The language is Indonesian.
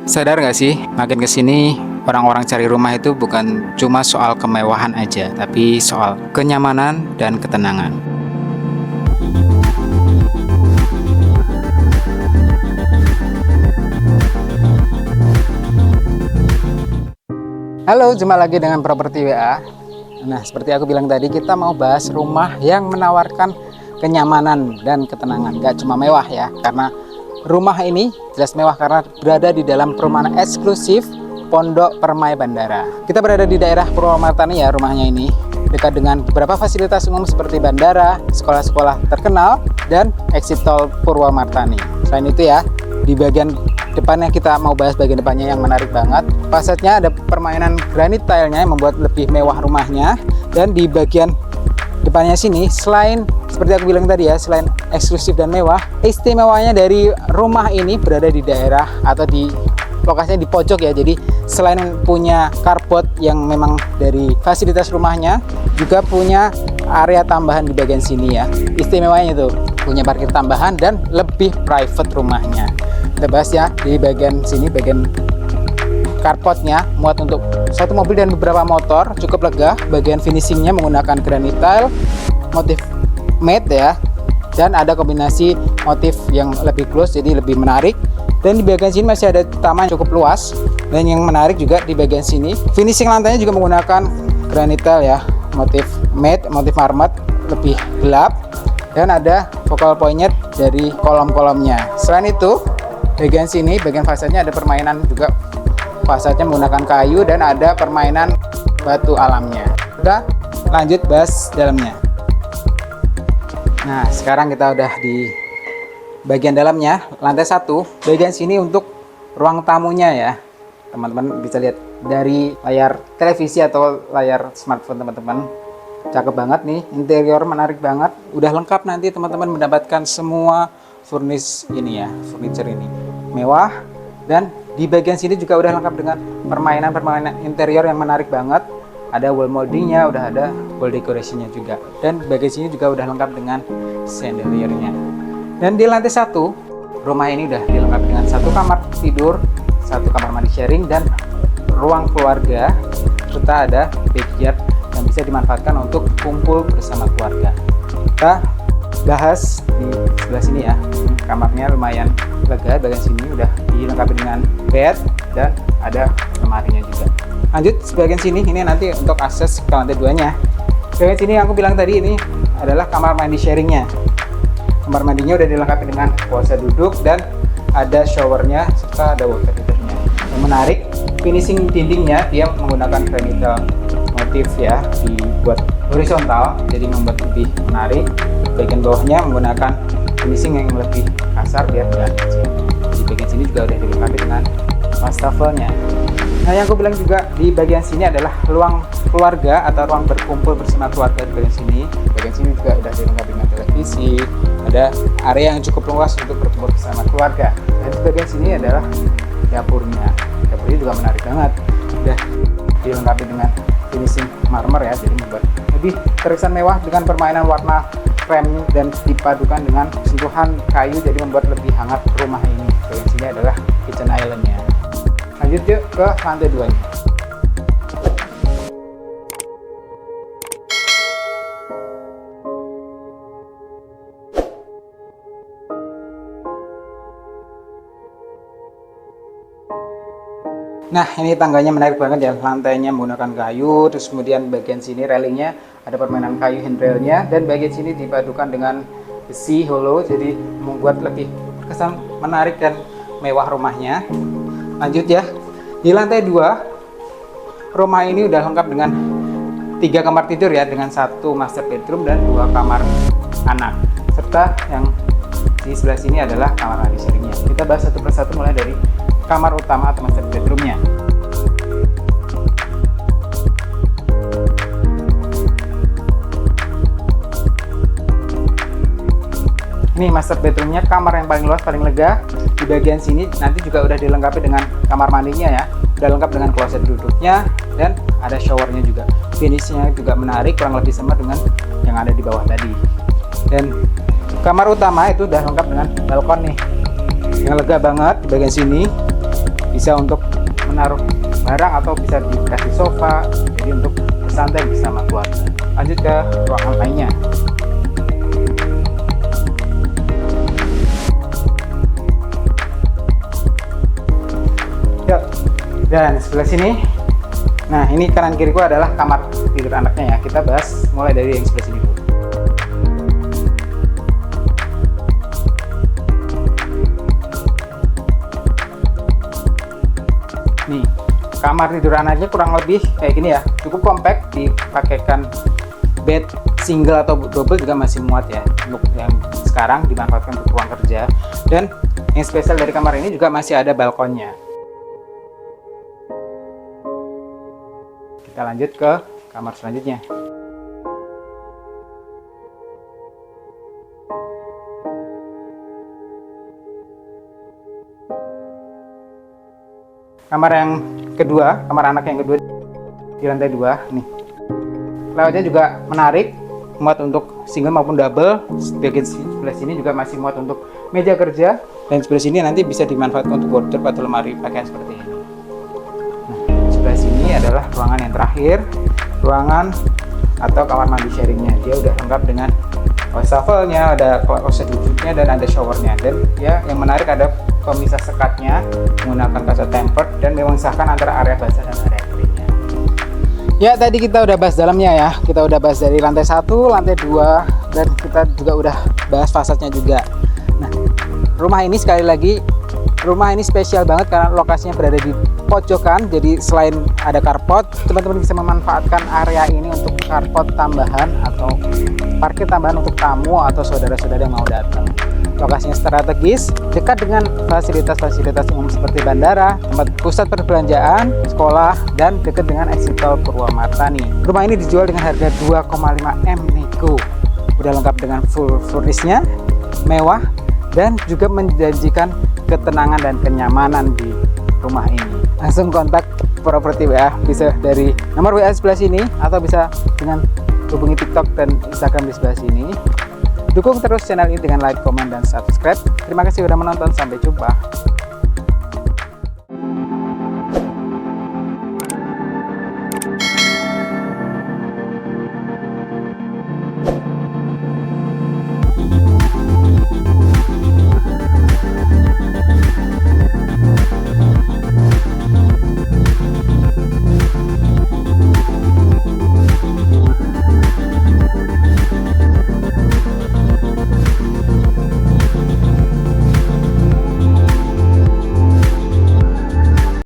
Sadar nggak sih, makin kesini orang-orang cari rumah itu bukan cuma soal kemewahan aja, tapi soal kenyamanan dan ketenangan. Halo, jumpa lagi dengan Properti WA. Nah, seperti aku bilang tadi, kita mau bahas rumah yang menawarkan kenyamanan dan ketenangan. Gak cuma mewah ya, karena rumah ini jelas mewah karena berada di dalam perumahan eksklusif Pondok Permai Bandara. Kita berada di daerah Purwomartani ya, rumahnya ini dekat dengan beberapa fasilitas umum seperti bandara, sekolah-sekolah terkenal, dan exit tol Purwomartani. Selain itu ya, di bagian depannya kita mau bahas bagian depannya yang menarik banget. Fasadnya ada permainan granit tile-nya yang membuat lebih mewah rumahnya. Dan di bagian depannya sini, selain seperti aku bilang tadi ya, selain eksklusif dan mewah, istimewanya dari rumah ini berada di daerah atau di lokasinya di pojok ya. Jadi selain punya carport yang memang dari fasilitas rumahnya, juga punya area tambahan di bagian sini ya. Istimewanya itu punya parkir tambahan dan lebih private rumahnya. Kita bahas ya di bagian sini, bagian carportnya muat untuk satu mobil dan beberapa motor, cukup lega. Bagian finishingnya menggunakan granite tile, motif matte ya, dan ada kombinasi motif yang lebih close jadi lebih menarik. Dan di bagian sini masih ada taman cukup luas. Dan yang menarik juga di bagian sini, finishing lantainya juga menggunakan granite tile ya, motif matte, motif marmer lebih gelap, dan ada focal point-nya dari kolom-kolomnya. Selain itu, bagian sini, bagian fasadnya ada permainan juga, fasadnya menggunakan kayu dan ada permainan batu alamnya. Udah, lanjut bahas dalamnya. Nah, sekarang kita udah di bagian dalamnya, lantai 1. Bagian sini untuk ruang tamunya ya. Teman-teman bisa lihat dari layar televisi atau layar smartphone teman-teman. Cakep banget nih, interior menarik banget. Udah lengkap, nanti teman-teman mendapatkan semua furniture ini. Mewah, dan di bagian sini juga udah lengkap dengan permainan interior yang menarik banget. Ada wall moldingnya, udah ada wall decorationnya juga. Dan bagian sini juga udah lengkap dengan chandelier-nya. Dan di lantai 1, rumah ini udah dilengkapi dengan satu kamar tidur, satu kamar mandi sharing, dan ruang keluarga, serta ada backyard yang bisa dimanfaatkan untuk kumpul bersama keluarga. Kita bahas di sebelah sini ya. Kamarnya lumayan lega, bagian sini udah dilengkapi dengan bed dan ada lemarinya juga. Lanjut bagian sini, ini nanti untuk akses ke lantai 2-nya. Bagian sini yang aku bilang tadi, ini adalah kamar mandi sharingnya. Kamar mandinya udah dilengkapi dengan kloset duduk dan ada showernya serta ada water heaternya. Yang menarik, finishing dindingnya dia menggunakan granite motif ya, dibuat horizontal jadi membuat lebih menarik. Bagian bawahnya menggunakan finishing yang lebih kasar biar tidak kecil. Di bagian sini juga udah dilengkapi dengan wastafelnya. Nah, yang aku bilang juga di bagian sini adalah ruang keluarga atau ruang berkumpul bersama keluarga. Di bagian sini juga udah dilengkapi dengan televisi, ada area yang cukup luas untuk berkumpul bersama keluarga. Dan di bagian sini adalah dapurnya. Dapurnya juga menarik banget. Udah dilengkapi dengan finishing marmer ya, jadi membuat lebih terkesan mewah dengan permainan warna krem dan dipadukan dengan sentuhan kayu, jadi membuat lebih hangat rumah ini. Bagian sini adalah kitchen island-nya. Lanjut yuk ke lantai 2-nya. Nah, ini tangganya menarik banget ya, lantainya menggunakan kayu, terus kemudian bagian sini railingnya ada permainan kayu handrailnya, dan bagian sini dipadukan dengan besi hollow, jadi membuat lebih kesan menarik dan mewah rumahnya. Lanjut ya, di lantai 2 rumah ini udah lengkap dengan 3 kamar tidur ya, dengan 1 master bedroom dan 2 kamar anak, serta yang di sebelah sini adalah kamar mandi sharingnya. Kita bahas satu persatu mulai dari kamar utama atau master bedroomnya. Ini master bedroomnya, kamar yang paling luas, paling lega. Di bagian sini nanti juga udah dilengkapi dengan kamar mandinya ya, udah lengkap dengan kloset duduknya dan ada showernya juga. Finishnya juga menarik, kurang lebih sama dengan yang ada di bawah tadi. Dan kamar utama itu udah lengkap dengan balkon nih, yang lega banget di bagian sini. bisa untuk menaruh barang atau bisa dikasih sofa, jadi untuk bersantai bersama keluarga. Lanjut ke ruangan lainnya. Yuk, dan sebelah sini, nah ini kanan kiriku adalah kamar tidur anaknya ya. Kita bahas mulai dari yang sebelah sini dulu. Nih, kamar tidur anaknya kurang lebih kayak gini ya, cukup compact, dipakaikan bed single atau double juga masih muat ya. Untuk yang sekarang dimanfaatkan untuk ruang kerja, dan yang spesial dari kamar ini juga masih ada balkonnya. Kita lanjut ke kamar selanjutnya. Kamar yang kedua, kamar anak yang kedua di lantai 2 nih. Layoutnya juga menarik, muat untuk single maupun double. Bagian sebelah sini juga masih muat untuk meja kerja, dan sebelah sini nanti bisa dimanfaatkan untuk wardrobe atau lemari pakaian seperti ini. Nah, sebelah sini adalah ruangan yang terakhir, ruangan atau kamar mandi sharingnya. Dia udah lengkap dengan wastafel-nya, ada kloset duduknya, dan ada showernya. Dan ya yang menarik ada pemisah sekatnya menggunakan kaca tempered dan memisahkan antara area basah dan area keringnya. Ya, tadi kita udah bahas dalamnya ya. Kita udah bahas dari lantai 1, lantai 2, dan kita juga udah bahas fasadnya juga. Nah, rumah ini sekali lagi, rumah ini spesial banget karena lokasinya berada di pojokan. Jadi selain ada carport, teman-teman bisa memanfaatkan area ini untuk carport tambahan atau parkir tambahan untuk tamu atau saudara-saudara yang mau datang. Lokasinya strategis, dekat dengan fasilitas-fasilitas umum seperti bandara, tempat pusat perbelanjaan, sekolah, dan dekat dengan exit tol Purwamarta nih. Rumah ini dijual dengan harga 2,5 M nego. Udah lengkap dengan full furnishnya, mewah, dan juga menjanjikan ketenangan dan kenyamanan di rumah ini. Langsung kontak Properti WA, bisa dari nomor WA sebelah sini atau bisa dengan hubungi TikTok dan Instagram di sebelah sini. Dukung terus channel ini dengan like, komen, dan subscribe. Terima kasih sudah menonton. Sampai jumpa.